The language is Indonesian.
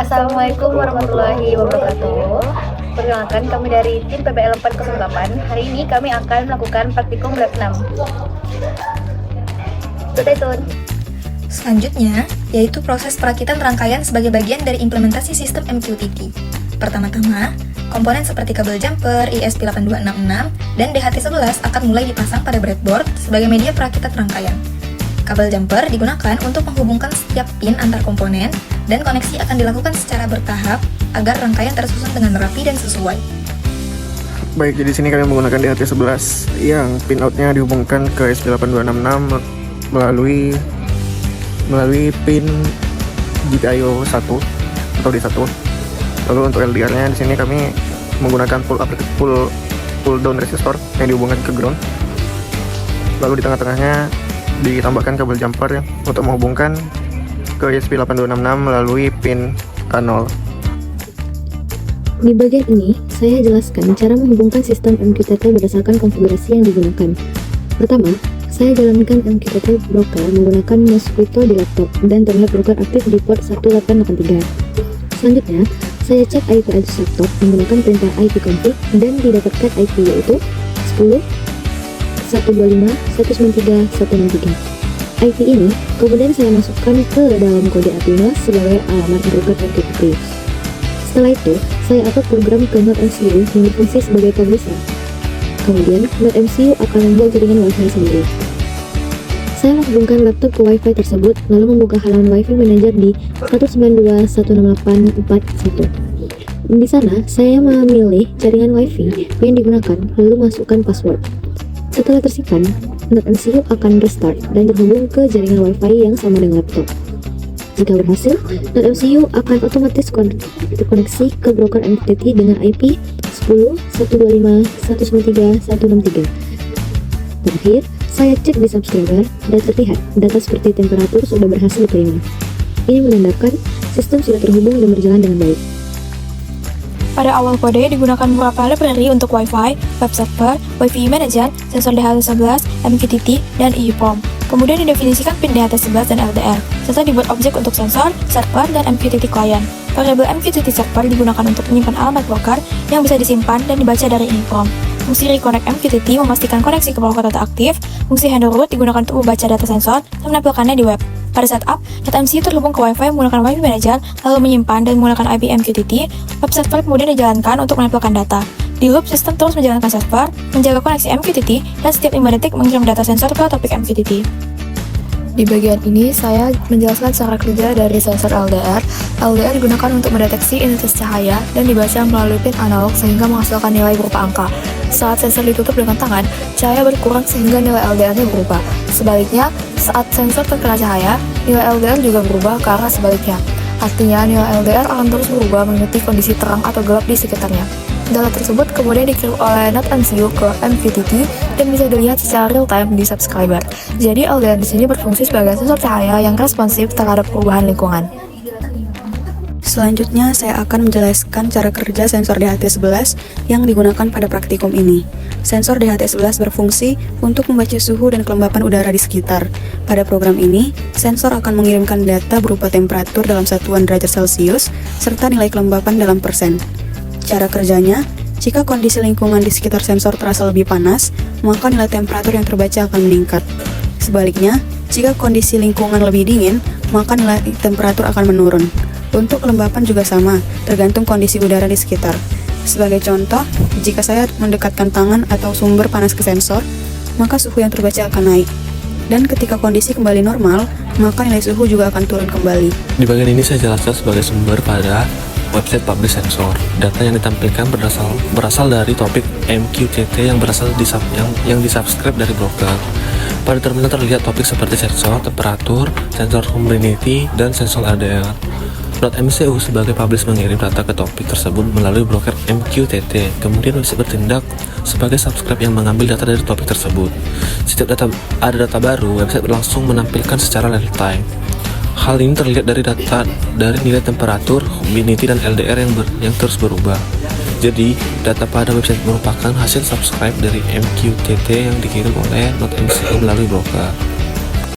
Assalamualaikum warahmatullahi wabarakatuh. Perkenalkan, kami dari tim PBL 408. Hari ini kami akan melakukan praktikum lab 6. Stay tune. Selanjutnya, yaitu proses perakitan rangkaian sebagai bagian dari implementasi sistem MQTT. Pertama-tama, komponen seperti kabel jumper, ESP8266, dan DHT11 akan mulai dipasang pada breadboard sebagai media perakitan rangkaian. Kabel jumper digunakan untuk menghubungkan setiap pin antar komponen, dan koneksi akan dilakukan secara bertahap agar rangkaian tersusun dengan rapi dan sesuai. Baik, jadi sini kami menggunakan DHT11 yang pin outnya dihubungkan ke ESP8266 melalui pin GPIO 1 atau D1. Lalu untuk LDR-nya di sini kami menggunakan pull down resistor yang dihubungkan ke ground. Lalu di tengah-tengahnya ditambahkan kabel jumper untuk menghubungkan ke ESP8266 melalui pin K0. Di bagian ini, saya jelaskan cara menghubungkan sistem MQTT berdasarkan konfigurasi yang digunakan. Pertama, saya jalankan MQTT broker menggunakan Mosquito di laptop dan terlihat broker aktif di port 1883. Selanjutnya, saya cek IP address laptop menggunakan perintah ipconfig dan didapatkan IP yaitu 10 125 193 163. IP ini kemudian saya masukkan ke dalam kode Arduino sebagai alamat broker MQTT. Setelah itu, saya upload program ke NodeMCU yang berfungsi sebagai publisher. Kemudian, NodeMCU akan membuat jaringan Wi-Fi sendiri. Saya menghubungkan laptop ke Wi-Fi tersebut, lalu membuka halaman Wi-Fi Manager di 192.168.41. Di sana, saya memilih jaringan Wi-Fi yang digunakan, lalu masukkan password. Setelah tersimpan, NodeMCU akan restart dan terhubung ke jaringan Wi-Fi yang sama dengan laptop. Jika berhasil, NodeMCU akan otomatis terkoneksi ke broker MQTT dengan IP 10 125 193 163. Terakhir, saya cek di subscriber dan terlihat data seperti temperatur sudah berhasil diterima. Ini menandakan sistem sudah terhubung dan berjalan dengan baik. Pada awal kode digunakan beberapa library untuk Wi-Fi, web server, Wi-Fi manager, sensor DHT11, MQTT, dan EEPROM. Kemudian didefinisikan pin DHT11 dan LDR, serta dibuat objek untuk sensor, server, dan MQTT client. Variabel MQTT server digunakan untuk menyimpan alamat broker yang bisa disimpan dan dibaca dari EEPROM. Fungsi reconnect MQTT memastikan koneksi ke broker data aktif. Fungsi handle root digunakan untuk membaca data sensor dan menampilkannya di web. Pada setup, data MCU terhubung ke Wi-Fi menggunakan Wi-Fi Manager, lalu menyimpan dan menggunakan IP MQTT. Web server kemudian dijalankan untuk menampilkan data. Di loop, sistem terus menjalankan server, menjaga koneksi MQTT, dan setiap 5 detik mengirim data sensor ke topik MQTT. Di bagian ini, saya menjelaskan cara kerja dari sensor LDR. LDR digunakan untuk mendeteksi intensitas cahaya dan dibaca melalui pin analog sehingga menghasilkan nilai berupa angka. Saat sensor ditutup dengan tangan, cahaya berkurang sehingga nilai LDR-nya berubah. Sebaliknya, saat sensor terkena cahaya, nilai LDR juga berubah ke arah sebaliknya. Artinya, nilai LDR akan terus berubah mengikuti kondisi terang atau gelap di sekitarnya. Data tersebut kemudian dikirim oleh NodeMCU ke MQTT dan bisa dilihat secara real-time di subscriber. Jadi LDR di sini berfungsi sebagai sensor cahaya yang responsif terhadap perubahan lingkungan. Selanjutnya, saya akan menjelaskan cara kerja sensor DHT11 yang digunakan pada praktikum ini. Sensor DHT11 berfungsi untuk membaca suhu dan kelembapan udara di sekitar. Pada program ini, sensor akan mengirimkan data berupa temperatur dalam satuan derajat Celcius serta nilai kelembapan dalam persen. Cara kerjanya, jika kondisi lingkungan di sekitar sensor terasa lebih panas, maka nilai temperatur yang terbaca akan meningkat. Sebaliknya, jika kondisi lingkungan lebih dingin, maka nilai temperatur akan menurun. Untuk kelembapan juga sama, tergantung kondisi udara di sekitar. Sebagai contoh, jika saya mendekatkan tangan atau sumber panas ke sensor, maka suhu yang terbaca akan naik. Dan ketika kondisi kembali normal, maka nilai suhu juga akan turun kembali. Di bagian ini saya jelaskan sebagai sumber pada website publish sensor. Data yang ditampilkan berasal dari topik MQTT yang disubscribe dari broker. Pada terminal terlihat topik seperti sensor temperatur, sensor humidity, dan sensor LDR. NodeMCU sebagai publish mengirim data ke topik tersebut melalui broker MQTT. Kemudian website bertindak sebagai subscribe yang mengambil data dari topik tersebut. Setiap ada data baru, website langsung menampilkan secara real time. Hal ini terlihat dari data dari nilai temperatur, humidity, dan LDR yang terus berubah. Jadi, data pada website merupakan hasil subscribe dari MQTT yang dikirim oleh NodeMCU melalui broker.